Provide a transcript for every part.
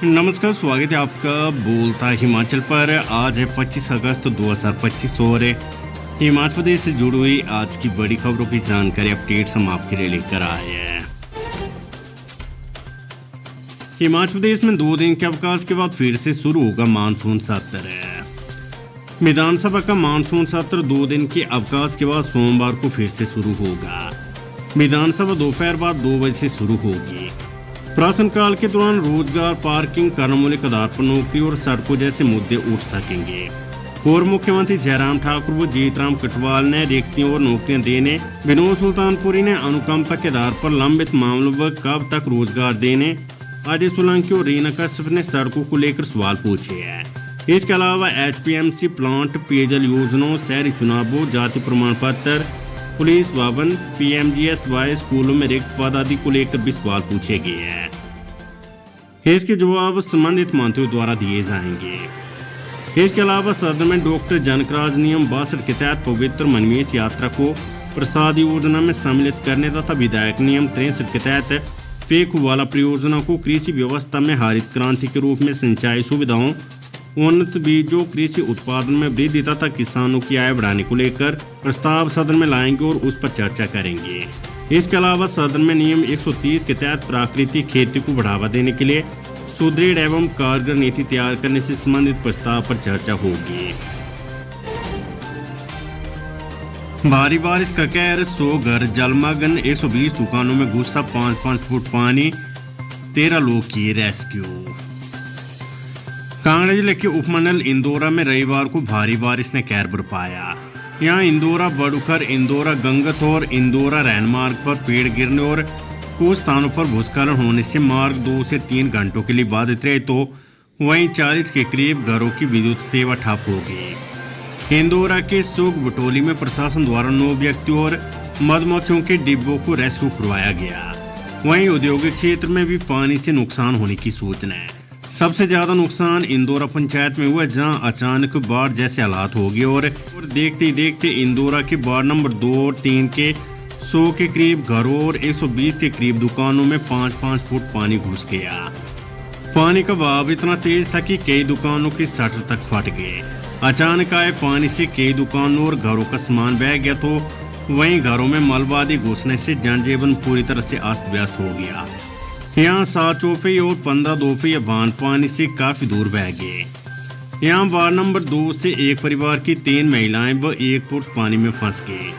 नमस्कार, स्वागत है आपका बोलता हिमाचल पर। आज है 25 अगस्त 2025 और हिमाचल प्रदेश से जुड़ी हुई आज की बड़ी खबरों की जानकारी अपडेट्स हम आपके लिए लेकर आए हैं। हिमाचल प्रदेश में 2 दिन के अवकाश के बाद फिर से शुरू होगा मानसून सत्र। विधानसभा का मानसून सत्र 2 दिन के अवकाश के बाद सोमवार को फिर से शुरू होगा। विधानसभा दोपहर बाद 2 बजे से शुरू होगी। प्रश्नकाल के दौरान रोजगार, पार्किंग, कर्ममूलक आधार पर नौकरी और सड़कों जैसे मुद्दे उठ सकेंगे। पूर्व मुख्यमंत्री जयराम ठाकुर व जीतराम कटवाल ने रिक्तियों और नौकरियां देने, विनोद सुल्तानपुरी ने अनुकंपा के आधार पर लंबित मामलों व कब तक रोजगार देने, अजय सोलंकी और रीना कश्यप ने सड़कों को लेकर सवाल पूछे हैं। इसके अलावा HPMC प्लांट, पेयजल योजनाओं, शहरी चुनावों, जाति प्रमाण पत्र, पुलिस भवन, PMGSY स्कूलों में रिक्त पद आदि को लेकर भी सवाल पूछे गए हैं। इसके जवाब संबंधित मंत्रियों द्वारा दिए जाएंगे। इसके अलावा सदन में डॉक्टर जनकराज नियम 62 के तहत पवित्र मनमेश यात्रा को प्रसाद योजना में सम्मिलित करने तथा विधायक नियम 63 के तहत फेकुवाला परियोजना को कृषि व्यवस्था में हरित क्रांति के रूप में सिंचाई सुविधाओं, उन्नत बीजों, कृषि उत्पादन में वृद्धि तथा किसानों की आय बढ़ाने को लेकर प्रस्ताव सदन में लाएंगे और उस पर चर्चा करेंगे। इसके अलावा सदन में नियम 130 के तहत प्राकृतिक खेती को बढ़ावा देने के लिए सुदृढ़ एवं कारगर नीति तैयार करने से संबंधित प्रस्ताव पर चर्चा होगी। भारी बारिश का कहर, 100 घर जलमग्न, 120 दुकानों में घुसा 5-5 फुट पानी, 13 लोग किए रेस्क्यू। कांगड़ा जिले के उपमंडल इंदौरा में रविवार को भारी बारिश ने कहर बरपाया। यहाँ इंदौरा बड़ुखर, इंदौरा गंगत और इंदौरा रैन मार्ग पर पेड़ गिरने और कुछ स्थानों पर भूस्खलन होने से मार्ग 2 से 3 घंटों के लिए बाधित रहे, तो वहीं 40 के करीब घरों की विद्युत सेवा ठप हो गई। इंदौरा के सुग बटोली में प्रशासन द्वारा 9 व्यक्तियों और मधुमक्खियों के डिब्बों को रेस्क्यू करवाया गया। वहीं औद्योगिक क्षेत्र में भी पानी से नुकसान होने की सूचना है। सबसे ज्यादा नुकसान इंदौरा पंचायत में हुआ, जहां अचानक बाढ़ जैसे हालात हो गए और देखते ही देखते इंदौरा के वार्ड नंबर 2 और 3 के 100 के करीब घरों और 120 के करीब दुकानों में 5-5 फुट पानी घुस गया। पानी का बहाव इतना तेज था कि कई दुकानों के शटर तक फट गए। अचानक आए पानी से कई दुकानों और घरों का सामान बह गया, तो वहीं घरों में मलबा आदि घुसने से जनजीवन पूरी तरह से अस्त व्यस्त हो गया। यहाँ 7 चौपहिया और 15 दोपहिया वाहन पानी से काफी दूर बह गए। यहाँ वार्ड नंबर 2 से एक परिवार की 3 महिलाएं व 1 पुरुष पानी में फंस गए,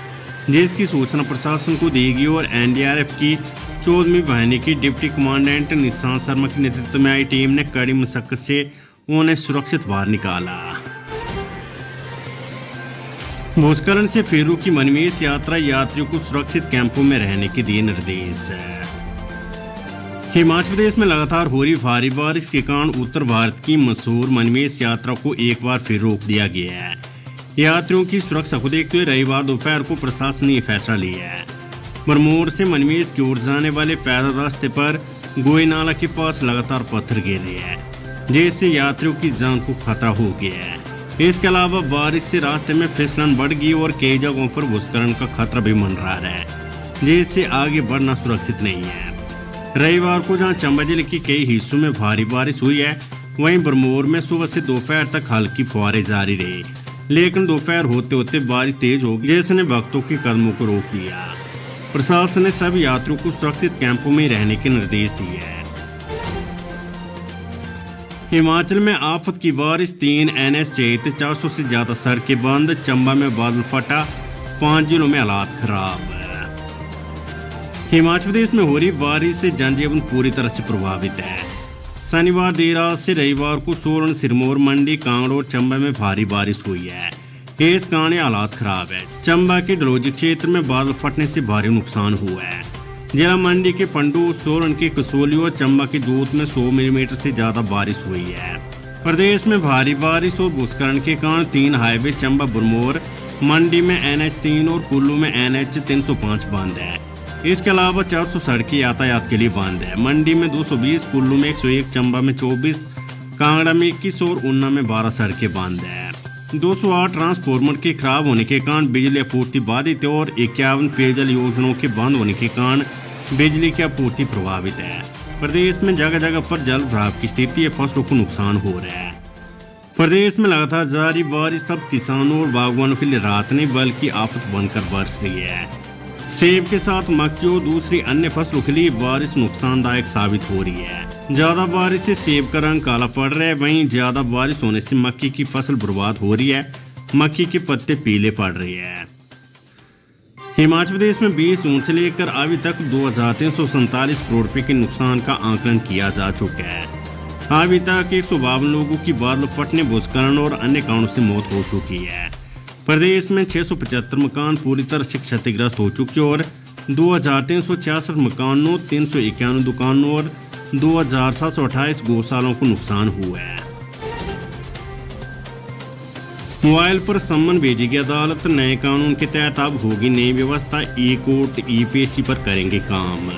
जिसकी सूचना प्रशासन को दी गई और NDRF की 14वीं वाहिनी की डिप्टी कमांडेंट निशांत शर्मा के नेतृत्व में आई टीम ने कड़ी मशक्कत से उन्हें सुरक्षित बाहर निकाला। भूस्खलन से फेरू की मनमेश यात्रा, यात्रियों को सुरक्षित कैंपों में रहने के दिए निर्देश। हिमाचल प्रदेश में लगातार हो रही भारी बारिश के कारण उत्तर भारत की मशहूर मनमेश यात्रा को एक बार फिर रोक दिया गया है। यात्रियों की सुरक्षा को देखते हुए रविवार दोपहर को प्रशासन ने फैसला लिया है। बरमोर से मनमेश की ओर जाने वाले पैदल रास्ते पर गोई नाला के पास लगातार पत्थर गिर रहे हैं, जिससे यात्रियों की जान को खतरा हो गया है। इसके अलावा बारिश से रास्ते में फिसलन बढ़ गई और कई जगहों पर भूस्खलन का खतरा भी मंडरा रहा है, जिससे आगे बढ़ना सुरक्षित नहीं है। रविवार को जहां चंबा जिले के कई हिस्सों में भारी बारिश हुई है, वहीं बरमोर में सुबह से दोपहर तक हल्की फुहारें जारी रही, लेकिन दोपहर होते होते बारिश तेज हो गई, जिसने भक्तों के कदमों को रोक दिया। प्रशासन ने सभी यात्रियों को सुरक्षित कैंपों में रहने के निर्देश दिए हैं। हिमाचल में आफत की बारिश, 3 NH सहित 400 से ज्यादा सड़कें बंद, चंबा में बादल फटा, 5 जिलों में हालात खराब। हिमाचल प्रदेश में हो रही बारिश से जनजीवन पूरी तरह से प्रभावित है। शनिवार देर रात से रविवार को सोलन, सिरमौर, मंडी, कांगड़ा और चंबा में भारी बारिश हुई है। इस कारण हालात खराब है। चंबा के डलहौजी क्षेत्र में बादल फटने से भारी नुकसान हुआ है। जिला मंडी के फंडू, सोलन के कसोली और चंबा के दूध में 100 मिलीमीटर से ज्यादा बारिश हुई है। प्रदेश में भारी बारिश और भूस्खलन के कारण 3 हाईवे चंबा बरमोर, मंडी में NH 3 और कुल्लू में NH 305 बंद है। इसके अलावा 400 सड़कें यातायात के लिए बंद है। मंडी में 220, कुल्लू में 101, चंबा में 24, कांगड़ा में 21 और ऊना में 12 सड़कें बंद है। 208 ट्रांसफार्मर के खराब होने के कारण बिजली आपूर्ति बाधित है और 51 पेयजल योजनाओं के बंद होने के कारण बिजली की आपूर्ति प्रभावित है। प्रदेश में जगह जगह पर जल भराव की स्थिति है, फसलों को नुकसान हो रहा है। प्रदेश में लगातार जारी बारिश अब किसानों और बागवानों के लिए राहत नहीं बल्कि आफत बनकर बरस रही है। सेब के साथ मक्की और दूसरी अन्य फसलों के लिए बारिश नुकसानदायक साबित हो रही है। ज्यादा बारिश से सेब का रंग काला पड़ रहा है, वहीं ज्यादा बारिश होने से मक्की की फसल बर्बाद हो रही है, मक्की के पत्ते पीले पड़ रहे हैं। हिमाचल प्रदेश में 20 जून से लेकर अभी तक 2347 करोड़ रुपए के नुकसान का आकलन किया जा चुका है। अभी तक 152 लोगों की बादल फटने, भूस्खलन और अन्य कारणों से मौत हो चुकी है। प्रदेश में 675 मकान पूरी तरह से क्षतिग्रस्त हो चुके और 2366 मकानों, 391 दुकानों और 2728 गौशालाओं को नुकसान हुआ है। मोबाइल पर सम्मन भेजेगी अदालत, नए कानून के तहत अब होगी नई व्यवस्था, ई कोर्ट ई-पेशी पर करेंगे काम।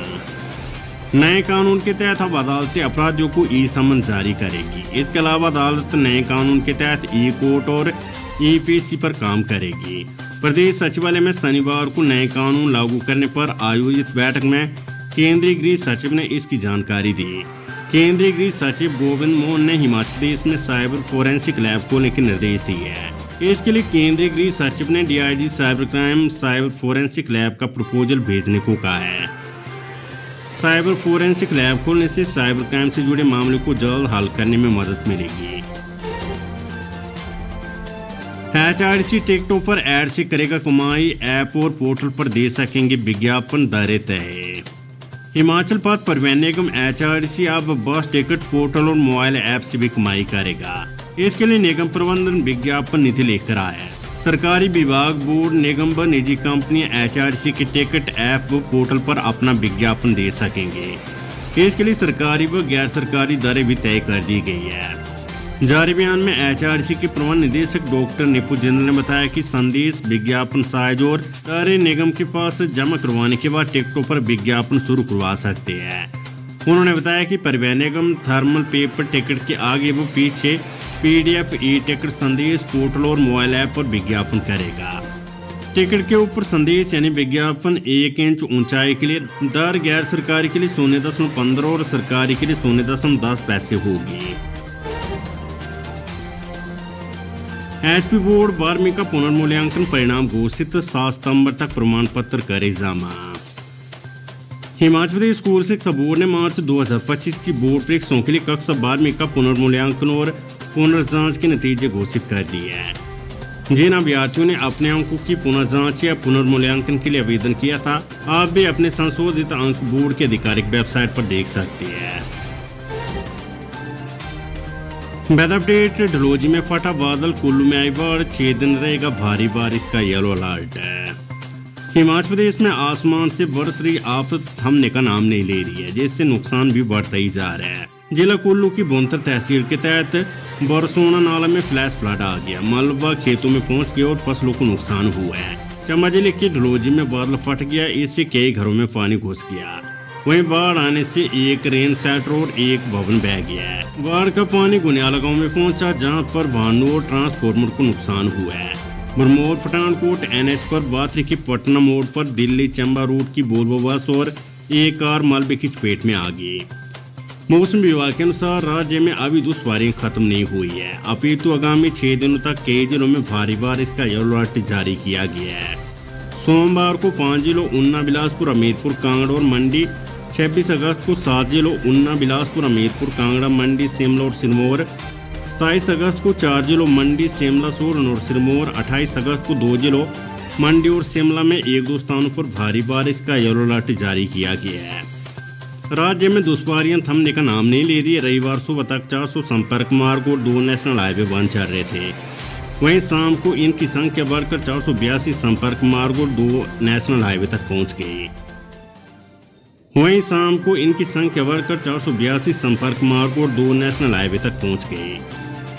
नए कानून के तहत अब अदालतें अपराधियों को ई सम्मन जारी करेगी। इसके अलावा अदालत नए कानून के तहत ई कोर्ट और ई-पेशी पर काम करेगी। प्रदेश सचिवालय में शनिवार को नए कानून लागू करने पर आयोजित बैठक में केंद्रीय गृह सचिव ने इसकी जानकारी दी। केंद्रीय गृह सचिव गोविंद मोहन ने हिमाचल प्रदेश में साइबर फोरेंसिक लैब खोलने के निर्देश दिए हैं। इसके लिए केंद्रीय गृह सचिव ने DIG cyber crime cyber forensic lab का प्रपोजल भेजने को कहा है। साइबर फोरेंसिक लैब खोलने से साइबर क्राइम से जुड़े मामलों को जल्द हल करने में मदद मिलेगी। एचआरडीसी टिकटों पर ऐड से करेगा कमाई, ऐप और पोर्टल पर दे सकेंगे विज्ञापन, दरें तय। हिमाचल पथ परिवहन निगम एचआरडीसी अब बस टिकट पोर्टल और मोबाइल ऐप से भी कमाई करेगा। इसके लिए निगम प्रबंधन विज्ञापन नीति लेकर आया है। सरकारी विभाग, बोर्ड, निगम व निजी कंपनियां एचआरडीसी के टिकट ऐप व पोर्टल पर अपना विज्ञापन दे सकेंगे। इसके लिए सरकारी व गैर सरकारी दरें भी तय कर दी गई है। जारी बयान में एचआरडीसी के प्रबंध निदेशक डॉक्टर निपु जिंदल ने बताया कि संदेश, विज्ञापन साइज और दरें निगम के पास जमा करवाने के बाद टिकटों पर विज्ञापन शुरू करवा सकते हैं। उन्होंने बताया कि परिवहन निगम थर्मल पेपर टिकट के आगे व पीछे पीडीएफ, ई टिकट, संदेश, पोर्टल और मोबाइल ऐप पर विज्ञापन करेगा। टिकट के ऊपर संदेश यानी विज्ञापन 1 इंच ऊंचाई के लिए दर गैर सरकारी के लिए 0.15 और सरकारी के लिए 0.10 पैसे होगी। एचपी बोर्ड 12वीं का पुनर्मूल्यांकन परिणाम घोषित, 7 सितंबर तक प्रमाण पत्र करे जमा। हिमाचल प्रदेश स्कूल शिक्षा बोर्ड ने मार्च 2025 की बोर्ड परीक्षाओं के लिए कक्षा 12वीं का पुनर्मूल्यांकन और पुनर्जांच के नतीजे घोषित कर दिए हैं। जिन अभ्यर्थियों ने अपने अंकों की पुनर्जांच या पुनर्मूल्यांकन के लिए आवेदन किया था, आप भी अपने संशोधित अंक बोर्ड की आधिकारिक वेबसाइट पर देख सकते हैं। वेदर अपडेट, डलहौजी में फटा बादल, कुल्लू में आई बाढ़, 6 दिन रहेगा भारी बारिश का येलो अलर्ट है। हिमाचल प्रदेश में आसमान से बरस रही आफत थमने का नाम नहीं ले रही है, जिससे नुकसान भी बढ़ता ही जा रहा है। जिला कुल्लू की बोंतर तहसील के तहत बरसोना नाला में फ्लैश फ्लड आ गया, मलबा खेतों में पहुंच गया और फसलों को नुकसान हुआ है। चंबा जिले के डलहौजी में बादल फट गया, इससे कई घरों में पानी घुस गया। वहीं बाढ़ आने से एक रेन सेटर और एक भवन बह गया है। बाढ़ का पानी गुनियाला गांव में पहुंचा, जहां पर वाहनों और ट्रांसफार्मर को नुकसान हुआ है। बरमोर पठानकोट एनएच पर बाथरी की पटना मोड़ पर दिल्ली चंबा रूट की वोल्वो बस और एक कार मलबे की चपेट में आ गई। मौसम विभाग के अनुसार राज्य में अभी दुश्वारियां खत्म नहीं हुई है, अपितु आगामी 6 दिनों तक कई जिलों में भारी बारिश का येलो अलर्ट जारी किया गया है। सोमवार को 5 जिलों ऊना, बिलासपुर, हमीरपुर, कांगड़ा और मंडी, 26 अगस्त को 7 जिलों ऊना, बिलासपुर, हमीरपुर, कांगड़ा, मंडी, शिमला और सिरमौर, 27 अगस्त को 4 जिलों मंडी, शिमला, सोलन और सिरमौर, 28 अगस्त को 2 जिलों मंडी और शिमला में 1-2 स्थानों पर भारी बारिश का येलो अलर्ट जारी किया गया है। राज्य में दुश्वारियां थमने का नाम नहीं ले रही है। रविवार सुबह तक 400 संपर्क मार्ग और 2 नेशनल हाईवे बंद चल रहे थे। वहीं शाम को इनकी संख्या बढ़कर 482 संपर्क मार्ग और 2 नेशनल हाईवे तक पहुंच गई। वहीं शाम को इनकी संख्या बढ़कर 482 संपर्क मार्ग और 2 नेशनल हाईवे तक पहुंच गई।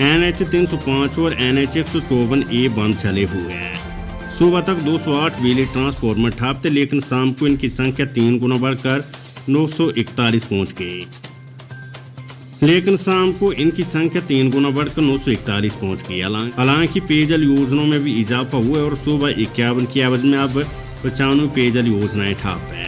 NH 305 और NH 154A बंद चले हुए हैं। सुबह तक 208 बिजली ट्रांसफार्मर ठप थे, लेकिन शाम को इनकी संख्या 3 गुना बढ़कर 941 पहुंच गई। हालांकि पेयजल योजनाओं में भी इजाफा हुआ है और सुबह 51 की एवज में अब 95 पेयजल योजनाएं ठप है।